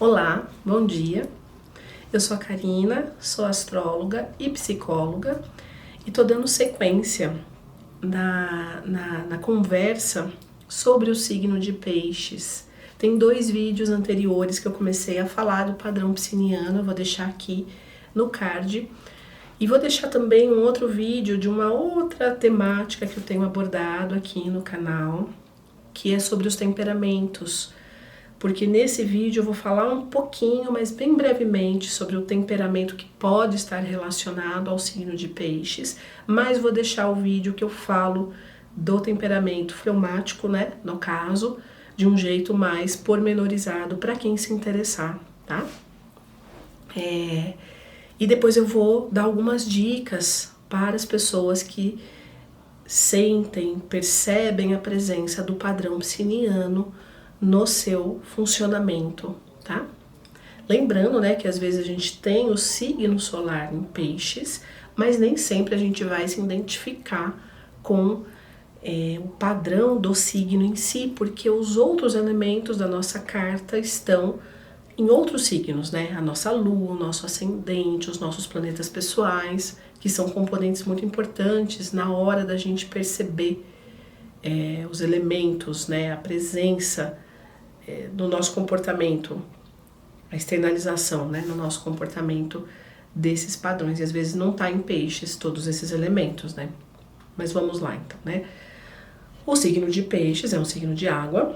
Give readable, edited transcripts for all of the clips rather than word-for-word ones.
Olá, bom dia. Eu sou a Karina, sou astróloga e psicóloga e tô dando sequência na conversa sobre o signo de Peixes. Tem 2 vídeos anteriores que eu comecei a falar do padrão pisciano, eu vou deixar aqui no card. E vou deixar também um outro vídeo de uma outra temática que eu tenho abordado aqui no canal, que é sobre os temperamentos. Porque nesse vídeo eu vou falar um pouquinho, mas bem brevemente, sobre o temperamento que pode estar relacionado ao signo de Peixes, mas vou deixar o vídeo que eu falo do temperamento fleumático, né, no caso, de um jeito mais pormenorizado para quem se interessar, tá? E depois eu vou dar algumas dicas para as pessoas que sentem, percebem a presença do padrão pisciano no seu funcionamento, tá? Lembrando, né, que às vezes a gente tem o signo solar em Peixes, mas nem sempre a gente vai se identificar com o padrão do signo em si, porque os outros elementos da nossa carta estão em outros signos, né? A nossa lua, o nosso ascendente, os nossos planetas pessoais, que são componentes muito importantes na hora da gente perceber os elementos, né? A presença no nosso comportamento, a externalização, né? No nosso comportamento desses padrões. E às vezes não tá em Peixes todos esses elementos, né? Mas vamos lá então, né? O signo de Peixes é um signo de água.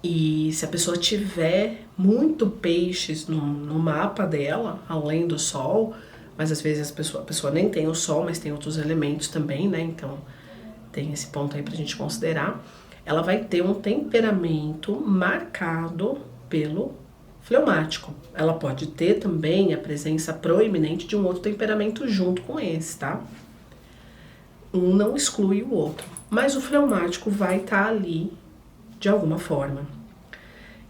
E se a pessoa tiver muito peixes no mapa dela, além do sol, mas às vezes a pessoa nem tem o sol, mas tem outros elementos também, né? Então tem esse ponto aí pra gente considerar. Ela vai ter um temperamento marcado pelo fleumático. Ela pode ter também a presença proeminente de um outro temperamento junto com esse, tá? Um não exclui o outro, mas o fleumático vai estar ali de alguma forma.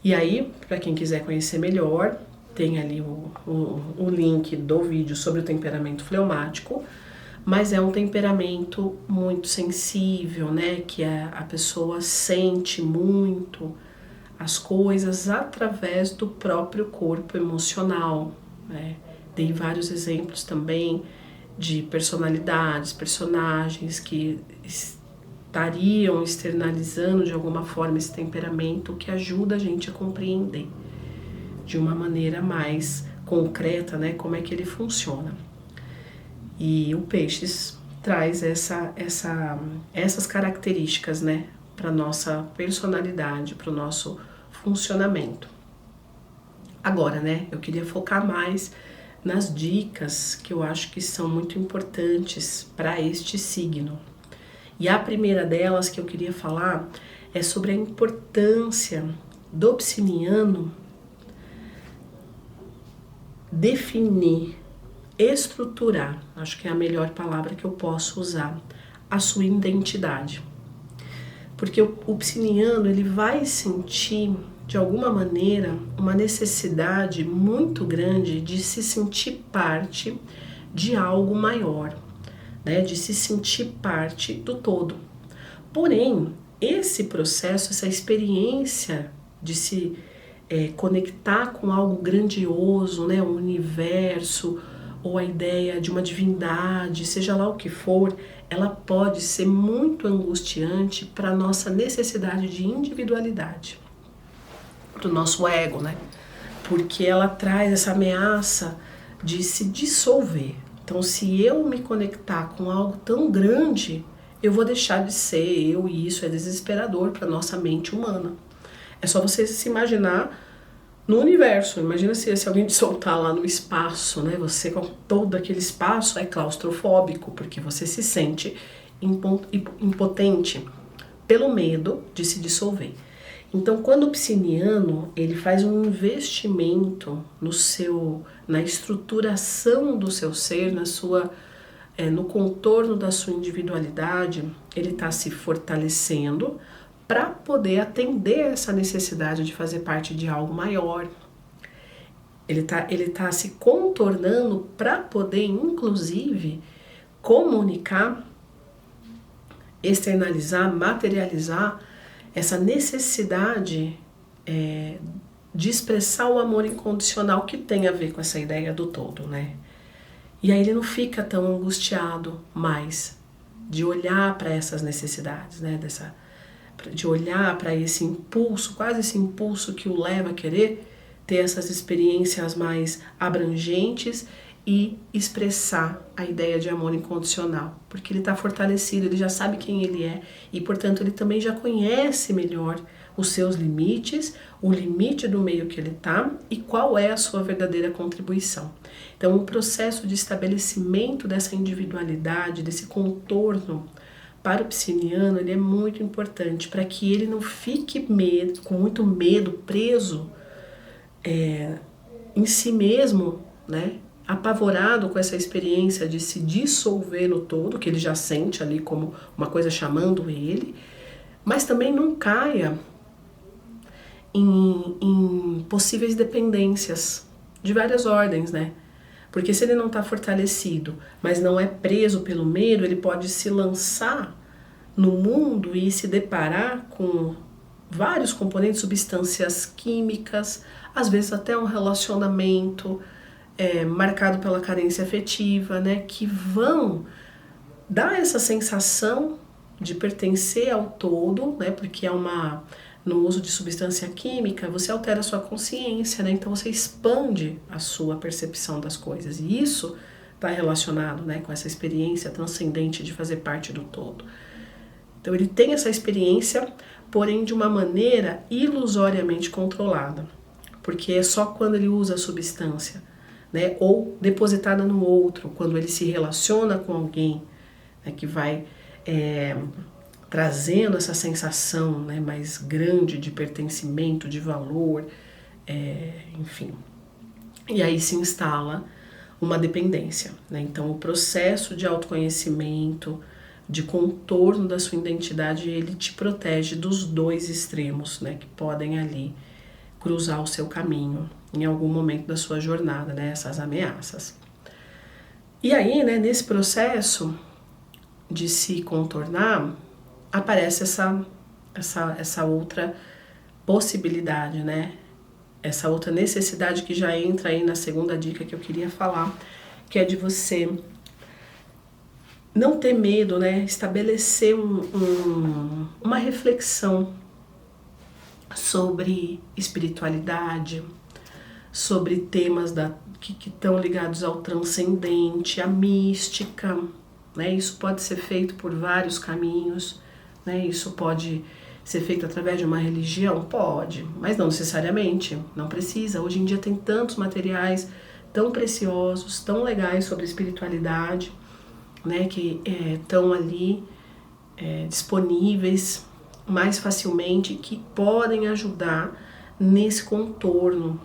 E aí, para quem quiser conhecer melhor, tem ali o link do vídeo sobre o temperamento fleumático, mas é um temperamento muito sensível, né? Que a pessoa sente muito as coisas através do próprio corpo emocional, né? Dei vários exemplos também de personalidades, personagens que estariam externalizando de alguma forma esse temperamento, que ajuda a gente a compreender de uma maneira mais concreta, né, como é que ele funciona. E o Peixes traz essas características, né, para nossa personalidade, para o nosso funcionamento. Agora, né, eu queria focar mais nas dicas que eu acho que são muito importantes para este signo. E a primeira delas que eu queria falar é sobre a importância do pisciano definir, estruturar, acho que é a melhor palavra que eu posso usar, a sua identidade. Porque o pisciano, ele vai sentir, de alguma maneira, uma necessidade muito grande de se sentir parte de algo maior, né, de se sentir parte do todo. Porém, esse processo, essa experiência de se conectar com algo grandioso, né, o universo, ou a ideia de uma divindade, seja lá o que for, ela pode ser muito angustiante para a nossa necessidade de individualidade, para o nosso ego, né? Porque ela traz essa ameaça de se dissolver. Então, se eu me conectar com algo tão grande, eu vou deixar de ser eu, e isso é desesperador para nossa mente humana. É só você se imaginar no universo. Imagina se alguém te soltar lá no espaço, né? Você com todo aquele espaço é claustrofóbico, porque você se sente impotente pelo medo de se dissolver. Então, quando o pisciano, ele faz um investimento na estruturação do seu ser, no contorno da sua individualidade, ele está se fortalecendo para poder atender essa necessidade de fazer parte de algo maior. Ele tá se contornando para poder, inclusive, comunicar, externalizar, materializar essa necessidade de expressar o amor incondicional que tem a ver com essa ideia do todo, né? E aí ele não fica tão angustiado mais de olhar para essas necessidades, né? De olhar para esse impulso, quase esse impulso que o leva a querer ter essas experiências mais abrangentes e expressar a ideia de amor incondicional, porque ele está fortalecido, ele já sabe quem ele é e, portanto, ele também já conhece melhor os seus limites, o limite do meio que ele está e qual é a sua verdadeira contribuição. Então, o processo de estabelecimento dessa individualidade, desse contorno para o piscianiano, ele é muito importante para que ele não fique com muito medo, preso em si mesmo, né? Apavorado com essa experiência de se dissolver no todo, que ele já sente ali como uma coisa chamando ele, mas também não caia em possíveis dependências de várias ordens, né? Porque se ele não está fortalecido, mas não é preso pelo medo, ele pode se lançar no mundo e se deparar com vários componentes, substâncias químicas, às vezes até um relacionamento marcado pela carência afetiva, né, que vão dar essa sensação de pertencer ao todo, né, porque no uso de substância química, você altera a sua consciência, né, então você expande a sua percepção das coisas, e isso está relacionado, né, com essa experiência transcendente de fazer parte do todo. Então ele tem essa experiência, porém de uma maneira ilusoriamente controlada, porque é só quando ele usa a substância, né, ou depositada no outro, quando ele se relaciona com alguém, né, que vai trazendo essa sensação, né, mais grande de pertencimento, de valor, enfim. E aí se instala uma dependência, né? Então o processo de autoconhecimento, de contorno da sua identidade, ele te protege dos dois extremos, né, que podem ali cruzar o seu caminho em algum momento da sua jornada, né, essas ameaças. E aí, né, nesse processo de se contornar, aparece essa outra possibilidade, né, essa outra necessidade que já entra aí na segunda dica que eu queria falar, que é de você não ter medo, né, estabelecer uma reflexão sobre espiritualidade, sobre temas que estão ligados ao transcendente, à mística, né? Isso pode ser feito por vários caminhos, né? Isso pode ser feito através de uma religião? Pode, mas não necessariamente, não precisa. Hoje em dia tem tantos materiais tão preciosos, tão legais sobre espiritualidade, né? Que estão ali disponíveis mais facilmente, que podem ajudar nesse contorno,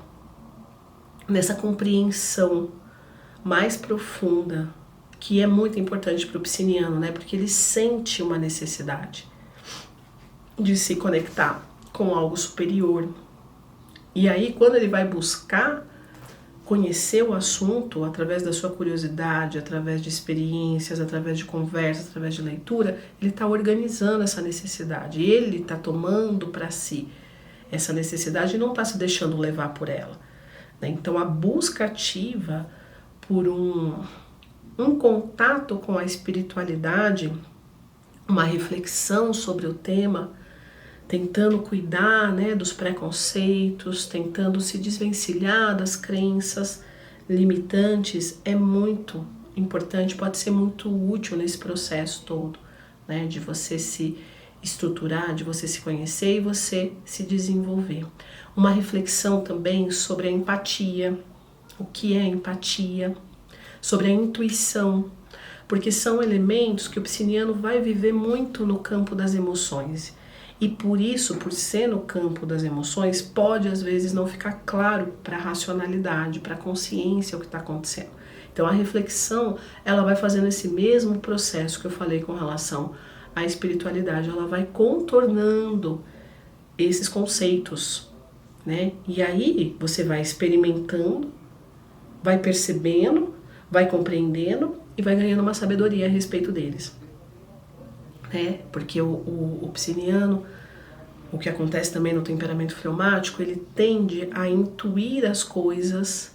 nessa compreensão mais profunda, que é muito importante para o piscianiano, né? Porque ele sente uma necessidade de se conectar com algo superior. E aí, quando ele vai buscar conhecer o assunto através da sua curiosidade, através de experiências, através de conversas, através de leitura, ele está organizando essa necessidade, ele está tomando para si essa necessidade e não está se deixando levar por ela, né? Então a busca ativa por um contato com a espiritualidade, uma reflexão sobre o tema, tentando cuidar, né, dos preconceitos, tentando se desvencilhar das crenças limitantes, é muito importante, pode ser muito útil nesse processo todo, né, de você se estruturar, de você se conhecer e você se desenvolver. Uma reflexão também sobre a empatia, o que é empatia, sobre a intuição, porque são elementos que o piscianiano vai viver muito no campo das emoções. E por isso, por ser no campo das emoções, pode às vezes não ficar claro para a racionalidade, para a consciência o que está acontecendo. Então a reflexão, ela vai fazendo esse mesmo processo que eu falei com relação à espiritualidade, ela vai contornando esses conceitos, né? E aí você vai experimentando, vai percebendo, vai compreendendo e vai ganhando uma sabedoria a respeito deles, né? Porque o piscianiano, o que acontece também no temperamento fleumático, ele tende a intuir as coisas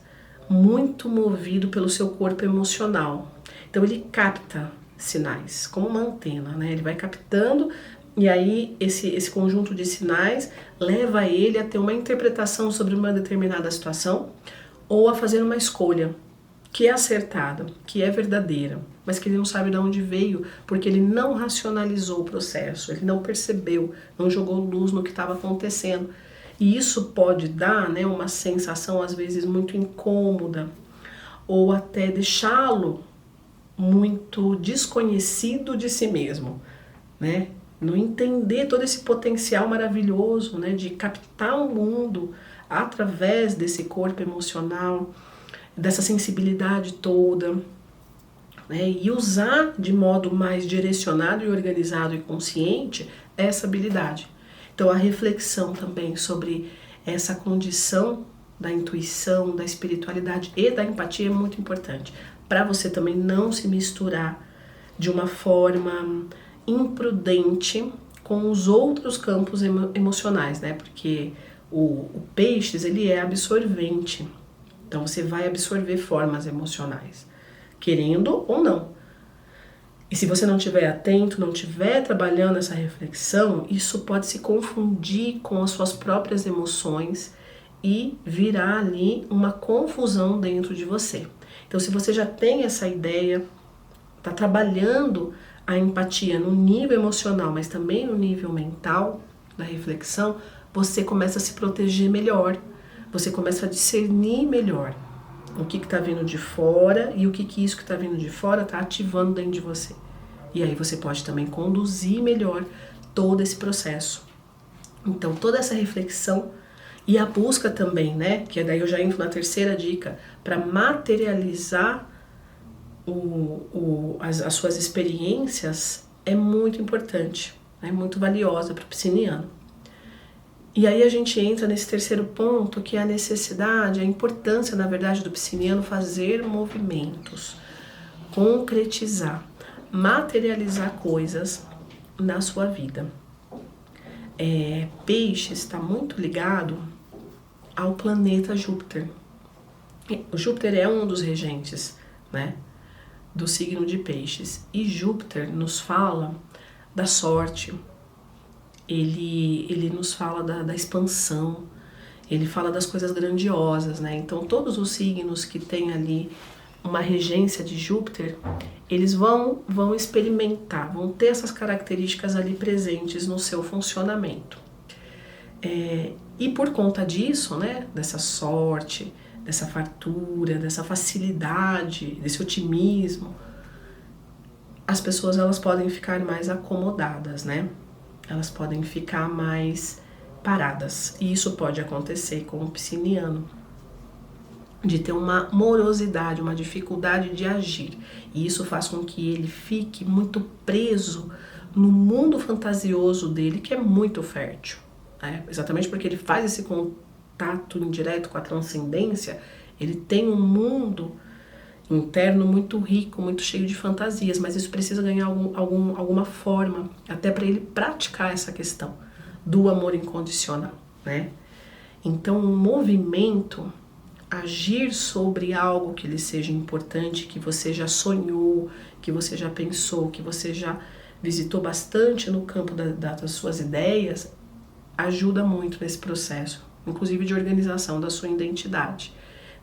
muito movido pelo seu corpo emocional. Então ele capta sinais, como uma antena, né? Ele vai captando e aí esse conjunto de sinais leva ele a ter uma interpretação sobre uma determinada situação ou a fazer uma escolha que é acertada, que é verdadeira, mas que ele não sabe de onde veio, porque ele não racionalizou o processo, ele não percebeu, não jogou luz no que estava acontecendo. E isso pode dar, né, uma sensação às vezes muito incômoda, ou até deixá-lo muito desconhecido de si mesmo, né? Não entender todo esse potencial maravilhoso, né, de captar o mundo através desse corpo emocional, dessa sensibilidade toda, né, e usar de modo mais direcionado e organizado e consciente essa habilidade. Então a reflexão também sobre essa condição da intuição, da espiritualidade e da empatia é muito importante, para você também não se misturar de uma forma imprudente com os outros campos emocionais, né? Porque o peixes, ele é absorvente. Então você vai absorver formas emocionais, querendo ou não. E se você não estiver atento, não estiver trabalhando essa reflexão, isso pode se confundir com as suas próprias emoções e virar ali uma confusão dentro de você. Então se você já tem essa ideia, está trabalhando a empatia no nível emocional, mas também no nível mental da reflexão, você começa a se proteger melhor, você começa a discernir melhor o que está vindo de fora e o que isso que está vindo de fora está ativando dentro de você. E aí você pode também conduzir melhor todo esse processo. Então toda essa reflexão e a busca também, né, que daí eu já entro na terceira dica, para materializar as suas experiências é muito importante, é muito valiosa para o pisciniano. E aí a gente entra nesse terceiro ponto, que é a necessidade, a importância, na verdade, do pisciniano fazer movimentos, concretizar, materializar coisas na sua vida. Peixe está muito ligado ao planeta Júpiter. O Júpiter é um dos regentes, né, do signo de Peixes. E Júpiter nos fala da sorte, ele nos fala da expansão, ele fala das coisas grandiosas, né? Então todos os signos que têm ali uma regência de Júpiter, eles vão experimentar, vão ter essas características ali presentes no seu funcionamento. E por conta disso, né, dessa sorte, dessa fartura, dessa facilidade, desse otimismo, as pessoas elas podem ficar mais acomodadas, né? Elas podem ficar mais paradas. E isso pode acontecer com o pisciniano, de ter uma morosidade, uma dificuldade de agir. E isso faz com que ele fique muito preso no mundo fantasioso dele, que é muito fértil, né? Exatamente porque ele faz esse contato indireto com a transcendência, ele tem um mundo interno muito rico, muito cheio de fantasias, mas isso precisa ganhar alguma forma, até para ele praticar essa questão do amor incondicional, né? Então, um movimento, agir sobre algo que lhe seja importante, que você já sonhou, que você já pensou, que você já visitou bastante no campo das suas ideias, ajuda muito nesse processo, inclusive de organização da sua identidade,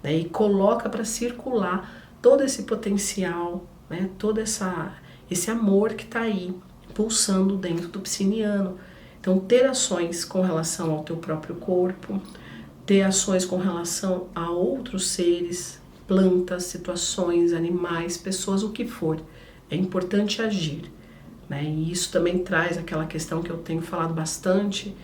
né? E coloca para circular todo esse potencial, né? Todo esse amor que está aí, pulsando dentro do pisciniano. Então, ter ações com relação ao teu próprio corpo, ter ações com relação a outros seres, plantas, situações, animais, pessoas, o que for. É importante agir, né? E isso também traz aquela questão que eu tenho falado bastante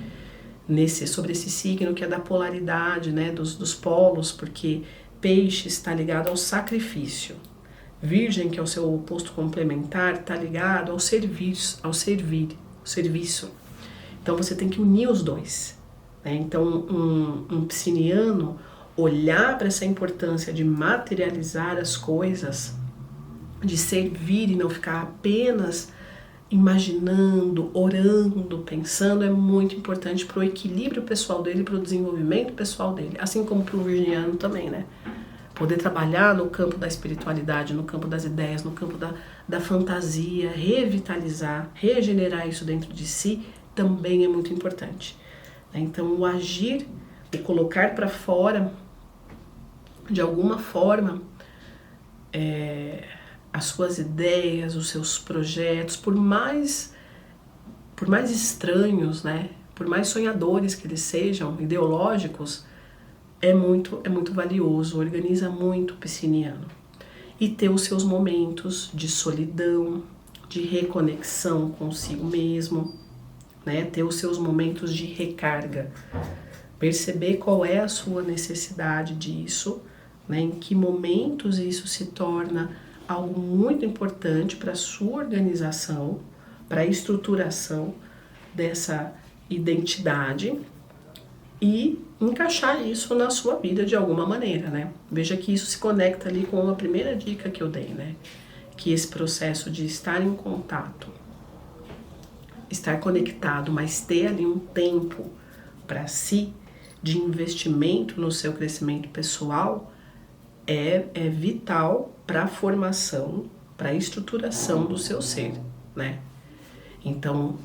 sobre esse signo, que é da polaridade, né? Dos polos, porque Peixe está ligado ao sacrifício. Virgem, que é o seu oposto complementar, está ligado ao serviço. Então você tem que unir os dois, né? Então um pisciniano olhar para essa importância de materializar as coisas, de servir e não ficar apenas imaginando, orando, pensando, é muito importante para o equilíbrio pessoal dele, para o desenvolvimento pessoal dele, assim como para o virginiano também, né? Poder trabalhar no campo da espiritualidade, no campo das ideias, no campo da fantasia, revitalizar, regenerar isso dentro de si, também é muito importante. Então, o agir, o colocar para fora, de alguma forma, as suas ideias, os seus projetos, por mais estranhos, né? Por mais sonhadores que eles sejam, ideológicos, é muito valioso, organiza muito o pisciniano. E ter os seus momentos de solidão, de reconexão consigo mesmo, né? Ter os seus momentos de recarga, perceber qual é a sua necessidade disso, né? Em que momentos isso se torna algo muito importante para a sua organização, para a estruturação dessa identidade e encaixar isso na sua vida de alguma maneira, né? Veja que isso se conecta ali com a primeira dica que eu dei, né? Que esse processo de estar em contato, estar conectado, mas ter ali um tempo para si, de investimento no seu crescimento pessoal, é vital para a formação, para a estruturação do seu ser, né? Então,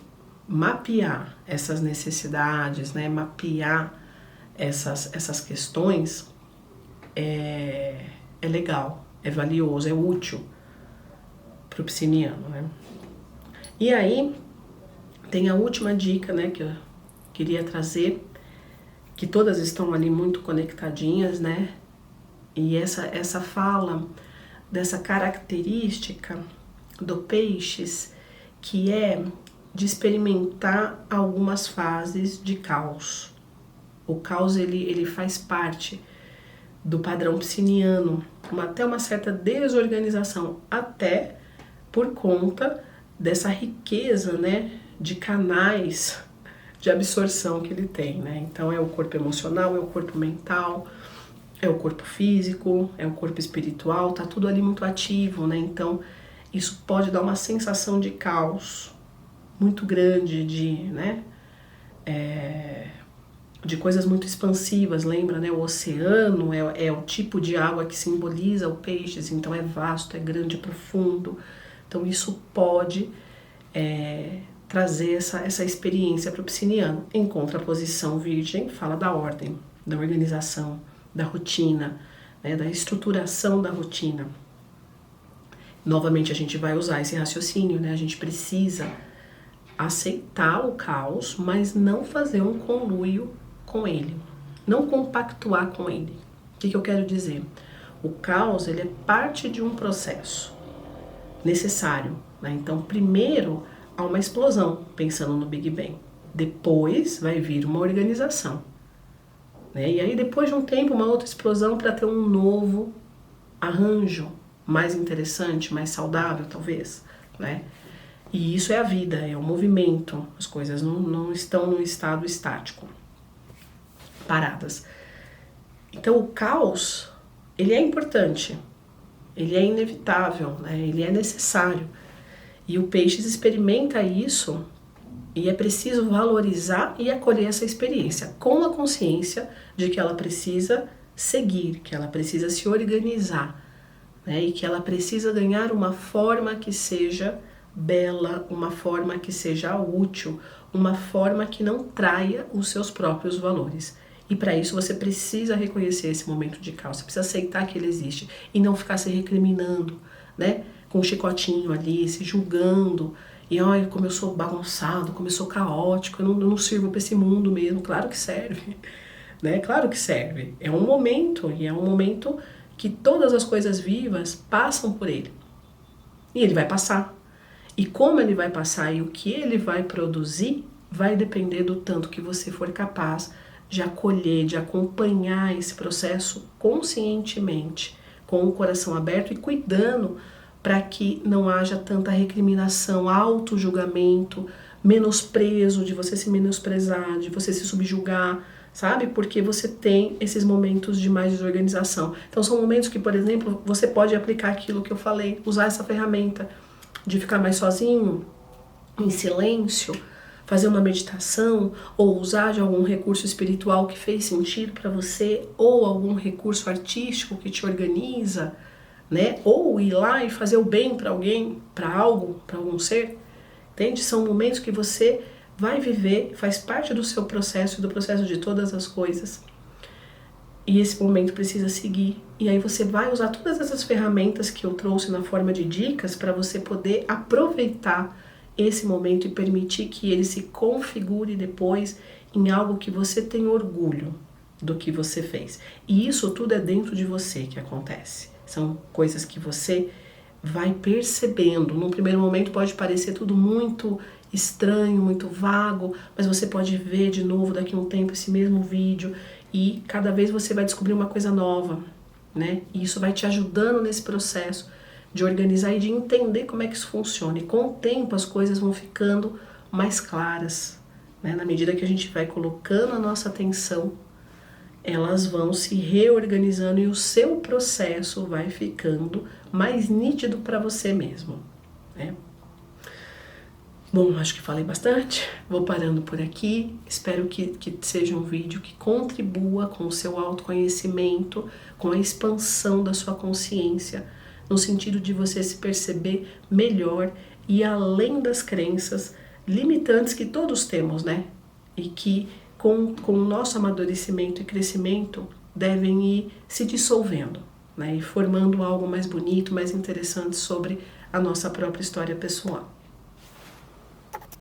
mapear essas necessidades, né? Mapear essas questões é legal, é valioso, é útil para o pisciniano, né? E aí, tem a última dica, né, que eu queria trazer, que todas estão ali muito conectadinhas, né? E essa fala dessa característica do peixes, que é de experimentar algumas fases de caos. O caos, ele faz parte do padrão pisciniano, até uma certa desorganização, até por conta dessa riqueza, né, de canais de absorção que ele tem, né? Então é o corpo emocional, é o corpo mental, é o corpo físico, é o corpo espiritual, tá tudo ali muito ativo, né? Então isso pode dar uma sensação de caos muito grande, de coisas muito expansivas, lembra, né? O oceano é o tipo de água que simboliza o peixes, então é vasto, é grande, é profundo. Então isso pode trazer essa experiência para o pisciniano. Em contraposição, virgem fala da ordem, da organização, da rotina, né? Da estruturação da rotina. Novamente a gente vai usar esse raciocínio, né? A gente precisa aceitar o caos, mas não fazer um conluio com ele, não compactuar com ele. O que eu quero dizer? O caos, ele é parte de um processo necessário, né? Então, primeiro há uma explosão, pensando no Big Bang. Depois vai vir uma organização, né? E aí, depois de um tempo, uma outra explosão para ter um novo arranjo mais interessante, mais saudável, talvez, né? E isso é a vida, é o movimento. As coisas não estão num estado estático, paradas. Então o caos, ele é importante, ele é inevitável, né? Ele é necessário. E o peixe experimenta isso e é preciso valorizar e acolher essa experiência com a consciência de que ela precisa seguir, que ela precisa se organizar, né? E que ela precisa ganhar uma forma que seja bela, uma forma que seja útil, uma forma que não traia os seus próprios valores. E para isso você precisa reconhecer esse momento de caos, você precisa aceitar que ele existe e não ficar se recriminando, né? Com um chicotinho ali, se julgando, e ai, como eu sou bagunçado, como eu sou caótico, eu não sirvo para esse mundo mesmo. Claro que serve, né? Claro que serve. É um momento, e é um momento que todas as coisas vivas passam por ele. E ele vai passar. E como ele vai passar e o que ele vai produzir vai depender do tanto que você for capaz de acolher, de acompanhar esse processo conscientemente, com o coração aberto e cuidando para que não haja tanta recriminação, auto-julgamento, menosprezo, de você se menosprezar, de você se subjugar, sabe? Porque você tem esses momentos de mais desorganização. Então são momentos que, por exemplo, você pode aplicar aquilo que eu falei, usar essa ferramenta de ficar mais sozinho, em silêncio, fazer uma meditação, ou usar de algum recurso espiritual que fez sentido para você, ou algum recurso artístico que te organiza, né? Ou ir lá e fazer o bem para alguém, para algo, para algum ser. Entende? São momentos que você vai viver, faz parte do seu processo e do processo de todas as coisas. E esse momento precisa seguir. E aí você vai usar todas essas ferramentas que eu trouxe na forma de dicas para você poder aproveitar esse momento e permitir que ele se configure depois em algo que você tem orgulho do que você fez. E isso tudo é dentro de você que acontece. São coisas que você vai percebendo. Num primeiro momento pode parecer tudo muito estranho, muito vago, mas você pode ver de novo daqui a um tempo esse mesmo vídeo e cada vez você vai descobrir uma coisa nova, né? E isso vai te ajudando nesse processo de organizar e de entender como é que isso funciona. E com o tempo as coisas vão ficando mais claras, né? Na medida que a gente vai colocando a nossa atenção, elas vão se reorganizando e o seu processo vai ficando mais nítido para você mesmo, né? Bom, acho que falei bastante, vou parando por aqui, espero que seja um vídeo que contribua com o seu autoconhecimento, com a expansão da sua consciência, no sentido de você se perceber melhor e além das crenças limitantes que todos temos, né? E que com o nosso amadurecimento e crescimento devem ir se dissolvendo, né? E formando algo mais bonito, mais interessante sobre a nossa própria história pessoal.